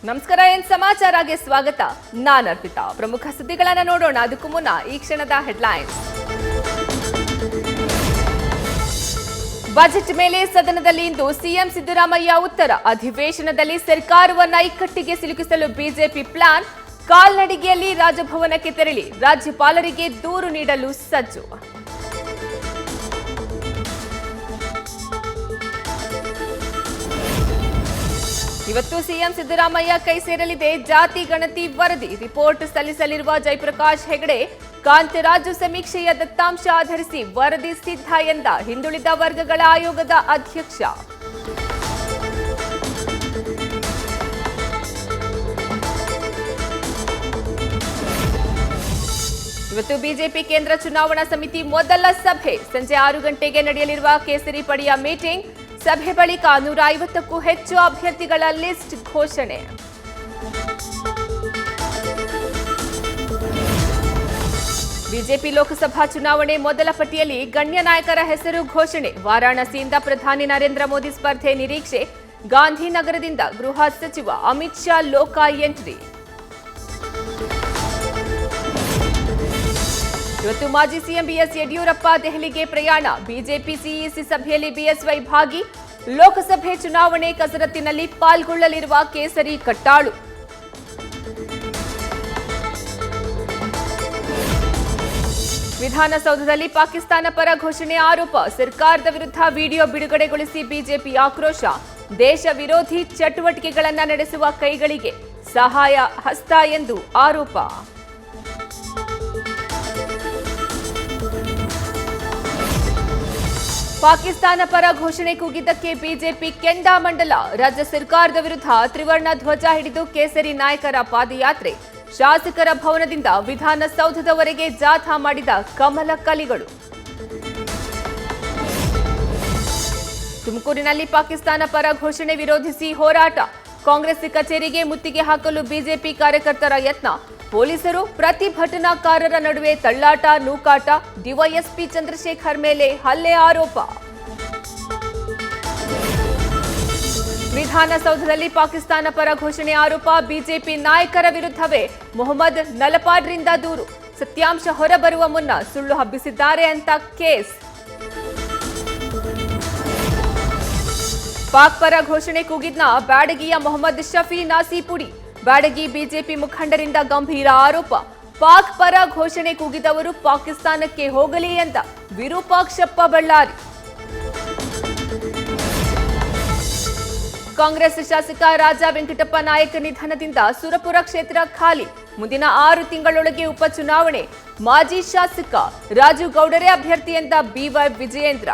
ನಮಸ್ಕಾರ, ಏನ್ ಸಮಾಚಾರಕ್ಕೆ ಸ್ವಾಗತ. ನಾನು ಅರ್ಪಿತಾ. ಪ್ರಮುಖ ಸುದ್ದಿಗಳನ್ನು ನೋಡೋಣ. ಅದಕ್ಕೂ ಮುನ್ನ ಈ ಕ್ಷಣದ ಹೆಡ್ಲೈನ್ಸ್. ಬಜೆಟ್ ಮೇಲೆ ಸದನದಲ್ಲಿ ಇಂದು ಸಿಎಂ ಸಿದ್ದರಾಮಯ್ಯ ಉತ್ತರ. ಅಧಿವೇಶನದಲ್ಲಿ ಸರ್ಕಾರವನ್ನ ಇಕ್ಕಟ್ಟಿಗೆ ಸಿಲುಕಿಸಲು ಬಿಜೆಪಿ ಪ್ಲಾನ್. ಕಾಲ್ನಡಿಗೆಯಲ್ಲಿ ರಾಜಭವನಕ್ಕೆ ತೆರಳಿ ರಾಜ್ಯಪಾಲರಿಗೆ ದೂರು ನೀಡಲು ಸಜ್ಜು. ಇವತ್ತು ಸಿಎಂ ಸಿದ್ದರಾಮಯ್ಯ ಕೈ ಸೇರಲಿದೆ ಜಾತಿ ಗಣತಿ ವರದಿ. ರಿಪೋರ್ಟ್ ಸಲ್ಲಿಸಲಿರುವ ಜಯಪ್ರಕಾಶ್ ಹೆಗಡೆ, ಕಾಂತರಾಜು ಸಮೀಕ್ಷೆಯ ದತ್ತಾಂಶ ಆಧರಿಸಿ ವರದಿ ಸಿದ್ಧ ಎಂದ ಹಿಂದುಳಿದ ವರ್ಗಗಳ ಆಯೋಗದ ಅಧ್ಯಕ್ಷ. ಇವತ್ತು ಬಿಜೆಪಿ ಕೇಂದ್ರ ಚುನಾವಣಾ ಸಮಿತಿ ಮೊದಲ ಸಭೆ. ಸಂಜೆ 6 ಗಂಟೆಗೆ ನಡೆಯಲಿರುವ ಕೇಸರಿ ಪಡೆಯ ಮೀಟಿಂಗ್. ಸಭೆ ಬಳಿಕ 150ಕ್ಕೂ ಹೆಚ್ಚು ಅಭ್ಯರ್ಥಿಗಳ ಲಿಸ್ಟ್ ಘೋಷಣೆ. ಬಿಜೆಪಿ ಲೋಕಸಭಾ ಚುನಾವಣೆ ಮೊದಲ ಪಟ್ಟಿಯಲ್ಲಿ ಗಣ್ಯ ನಾಯಕರ ಹೆಸರು ಘೋಷಣೆ. ವಾರಾಣಸಿಯಿಂದ ಪ್ರಧಾನಿ ನರೇಂದ್ರ ಮೋದಿ ಸ್ಪರ್ಧೆ ನಿರೀಕ್ಷೆ. ಗಾಂಧಿನಗರದಿಂದ ಗೃಹ ಸಚಿವ ಅಮಿತ್ ಶಾ ಲೋಕ ಎಂಟ್ರಿ. ಇವತ್ತು ಮಾಜಿ ಸಿಎಂ ಬಿಎಸ್ ಯಡಿಯೂರಪ್ಪ ದೆಹಲಿಗೆ ಪ್ರಯಾಣ. ಬಿಜೆಪಿ ಸಿಇಸಿ ಸಭೆಯಲ್ಲಿ ಬಿಎಸ್ವೈ ಭಾಗಿ. ಲೋಕಸಭೆ ಚುನಾವಣೆ ಕಸರತ್ತಿನಲ್ಲಿ ಪಾಲ್ಗೊಳ್ಳಲಿರುವ ಕೇಸರಿ ಕಟ್ಟಾಳು. ವಿಧಾನಸೌಧದಲ್ಲಿ ಪಾಕಿಸ್ತಾನ ಪರ ಘೋಷಣೆ ಆರೋಪ. ಸರ್ಕಾರದ ವಿರುದ್ಧ ವಿಡಿಯೋ ಬಿಡುಗಡೆಗೊಳಿಸಿ ಬಿಜೆಪಿ ಆಕ್ರೋಶ. ದೇಶ ವಿರೋಧಿ ಚಟುವಟಿಕೆಗಳನ್ನು ನಡೆಸುವ ಕೈಗಳಿಗೆ ಸಹಾಯ ಹಸ್ತ ಎಂದು ಆರೋಪ. ಪಾಕಿಸ್ತಾನ ಪರ ಘೋಷಣೆ ಕೂಗಿದ್ದಕ್ಕೆ ಬಿಜೆಪಿ ಕೆಂಡಾಮಂಡಲ. ರಾಜ್ಯ ಸರ್ಕಾರದ ವಿರುದ್ಧ ತ್ರಿವರ್ಣ ಧ್ವಜ ಹಿಡಿದು ಕೇಸರಿ ನಾಯಕರ ಪಾದಯಾತ್ರೆ. ಶಾಸಕರ ಭವನದಿಂದ ವಿಧಾನಸೌಧದವರೆಗೆ ಜಾಥಾ ಮಾಡಿದ ಕಮಲ ಕಲಿಗಳು. ತುಮಕೂರಿನಲ್ಲಿ ಪಾಕಿಸ್ತಾನ ಪರ ಘೋಷಣೆ ವಿರೋಧಿಸಿ ಹೋರಾಟ. ಕಾಂಗ್ರೆಸ್ ಕಚೇರಿಗೆ ಮುತ್ತಿಗೆ ಹಾಕಲು ಬಿಜೆಪಿ ಕಾರ್ಯಕರ್ತರ ಯತ್ನ. ಪೊಲೀಸರು ಪ್ರತಿಭಟನಾಕಾರರ ನಡುವೆ ತಳ್ಳಾಟ ನೂಕಾಟ. ಡಿವೈಎಸ್ಪಿ ಚಂದ್ರಶೇಖರ್ ಮೇಲೆ ಹಲ್ಲೆ ಆರೋಪ. ವಿಧಾನಸೌಧದಲ್ಲಿ ಪಾಕಿಸ್ತಾನ ಪರ ಘೋಷಣೆ ಆರೋಪ. ಬಿಜೆಪಿ ನಾಯಕರ ವಿರುದ್ಧವೇ ಮೊಹಮ್ಮದ್ ನಲಪಾಡ್ರಿಂದ ದೂರು. ಸತ್ಯಾಂಶ ಹೊರಬರುವ ಮುನ್ನ ಸುಳ್ಳು ಹಬ್ಬಿಸಿದ್ದಾರೆ ಅಂತ ಕೇಸ್. ಪಾಕ್ ಪರ ಘೋಷಣೆ ಕೂಗಿದ್ನ ಬ್ಯಾಡಗಿಯ ಮೊಹಮ್ಮದ್ ಶಫಿ ನಾಸಿಪುಡಿ. ಬ್ಯಾಡಗಿ ಬಿಜೆಪಿ ಮುಖಂಡರಿಂದ ಗಂಭೀರ ಆರೋಪ. ಪಾಕ್ ಪರ ಘೋಷಣೆ ಕೂಗಿದವರು ಪಾಕಿಸ್ತಾನಕ್ಕೆ ಹೋಗಲಿ ಎಂದ ವಿರೂಪಾಕ್ಷಪ್ಪ ಬಳ್ಳಾರಿ. ಕಾಂಗ್ರೆಸ್ ಶಾಸಕ ರಾಜಾ ವೆಂಕಟಪ್ಪ ನಾಯಕ್ ನಿಧನದಿಂದ ಸುರಪುರ ಕ್ಷೇತ್ರ ಖಾಲಿ. ಮುಂದಿನ 6 ತಿಂಗಳೊಳಗೆ ಉಪಚುನಾವಣೆ. ಮಾಜಿ ಶಾಸಕ ರಾಜು ಗೌಡರೇ ಅಭ್ಯರ್ಥಿ ಎಂದ ಬಿವೈ ವಿಜಯೇಂದ್ರ.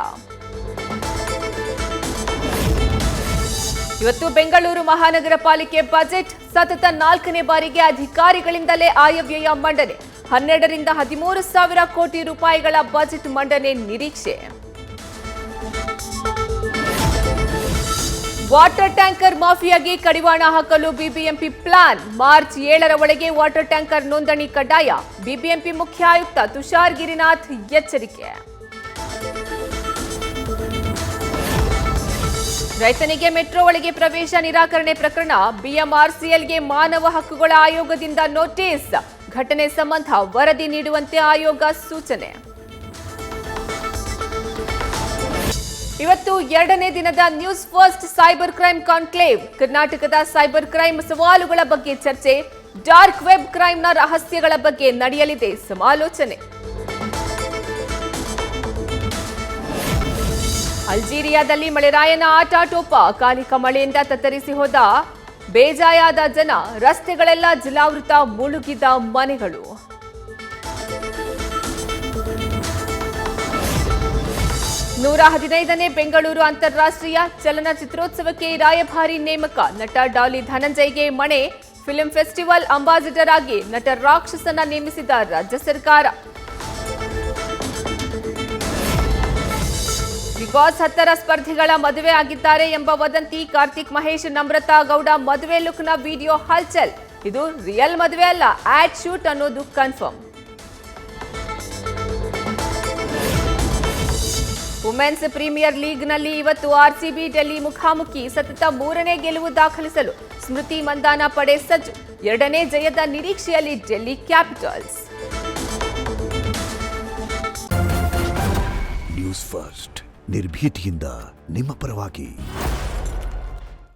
ಇವತ್ತು ಬೆಂಗಳೂರು ಮಹಾನಗರ ಪಾಲಿಕೆ ಬಜೆಟ್. ಸತತ 4ನೇ ಬಾರಿಗೆ ಅಧಿಕಾರಿಗಳಿಂದಲೇ ಆಯವ್ಯಯ ಮಂಡನೆ. 12 ರಿಂದ 13 ಸಾವಿರ ಕೋಟಿ ರೂಪಾಯಿಗಳ ಬಜೆಟ್ ಮಂಡನೆ ನಿರೀಕ್ಷೆ. ವಾಟರ್ ಟ್ಯಾಂಕರ್ ಮಾಫಿಯಾಗೆ ಕಡಿವಾಣ ಹಾಕಲು ಬಿಬಿಎಂಪಿ ಪ್ಲಾನ್. ಮಾರ್ಚ್ 7ರ ಒಳಗೆ ವಾಟರ್ ಟ್ಯಾಂಕರ್ ನೋಂದಣಿ ಕಡ್ಡಾಯ. ಬಿಬಿಎಂಪಿ ಮುಖ್ಯ ಆಯುಕ್ತ ತುಷಾರ್ ಗಿರಿನಾಥ್ ಎಚ್ಚರಿಕೆ. ರೈತನಿಗೆ ಮೆಟ್ರೋ ಒಳಗೆ ಪ್ರವೇಶ ನಿರಾಕರಣೆ ಪ್ರಕರಣ. ಬಿಎಂಆರ್ಸಿಎಲ್ಗೆ ಮಾನವ ಹಕ್ಕುಗಳ ಆಯೋಗದಿಂದ ನೋಟಿಸ್. ಘಟನೆ ಸಂಬಂಧ ವರದಿ ನೀಡುವಂತೆ ಆಯೋಗ ಸೂಚನೆ. ಇವತ್ತು 2ನೇ ದಿನದ news first cyber crime conclave. ಕರ್ನಾಟಕದ ಸೈಬರ್ ಕ್ರೈಮ್ ಸವಾಲುಗಳ ಬಗ್ಗೆ ಚರ್ಚೆ. ಡಾರ್ಕ್ ವೆಬ್ ಕ್ರೈಮ್ನ ರಹಸ್ಯಗಳ ಬಗ್ಗೆ ನಡೆಯಲಿದೆ ಸಮಾಲೋಚನೆ. ಅಲ್ಜೀರಿಯಾದಲ್ಲಿ ಮಳೆರಾಯನ ಆಟಾಟೋಪ. ಕಾಲಿಕ ಮಳೆಯಿಂದ ತತ್ತರಿಸಿ ಹೋದ ಬೇಜಾಯಾದ ಜನ. ರಸ್ತೆಗಳೆಲ್ಲ ಜಲಾವೃತ, ಮುಳುಗಿದ ಮನೆಗಳು. ನೂರ 15ನೇ ಬೆಂಗಳೂರು ಅಂತಾರಾಷ್ಟ್ರೀಯ ಚಲನಚಿತ್ರೋತ್ಸವಕ್ಕೆ ರಾಯಭಾರಿ ನೇಮಕ. ನಟ ಡಾಲಿ ಧನಂಜಯ್ಗೆ ಮಣೆ. ಫಿಲ್ಮ್ ಫೆಸ್ಟಿವಲ್ ಅಂಬಾಸಿಡರ್ ಆಗಿ ನಟ ರಾಕ್ಷಸನ ನೇಮಿಸಿದ ರಾಜ್ಯ ಸರ್ಕಾರ. ಬಿಗ್ ಬಾಸ್ 10ರ ಸ್ಪರ್ಧಿಗಳ ಮದುವೆ ಆಗಿದ್ದಾರೆ ಎಂಬ ವದಂತಿ. ಕಾರ್ತಿಕ್ ಮಹೇಶ್ ನಮ್ರತಾ ಗೌಡ ಮದುವೆ ಲುಕ್ನ ವಿಡಿಯೋ ಹಲ್ಚಲ್. ಇದು ರಿಯಲ್ ಮದುವೆ ಅಲ್ಲ, ಆಡ್ ಶೂಟ್ ಅನ್ನೋದು ಕನ್ಫರ್ಮ್. ವುಮೆನ್ಸ್ ಪ್ರೀಮಿಯರ್ ಲೀಗ್ನಲ್ಲಿ ಇವತ್ತು ಆರ್ಸಿಬಿ ಡೆಲ್ಲಿ ಮುಖಾಮುಖಿ. ಸತತ 3ನೇ ಗೆಲುವು ದಾಖಲಿಸಲು ಸ್ಮೃತಿ ಮಂದಾನ ಪಡೆ ಸಜ್ಜು. 2ನೇ ಜಯದ ನಿರೀಕ್ಷೆಯಲ್ಲಿ ಡೆಲ್ಲಿ ಕ್ಯಾಪಿಟಲ್ಸ್. ನ್ಯೂಸ್ ಫಸ್ಟ್ ನಿರ್ಭೀತಿಯಿಂದ ನಿಮ್ಮ ಪರವಾಗಿ.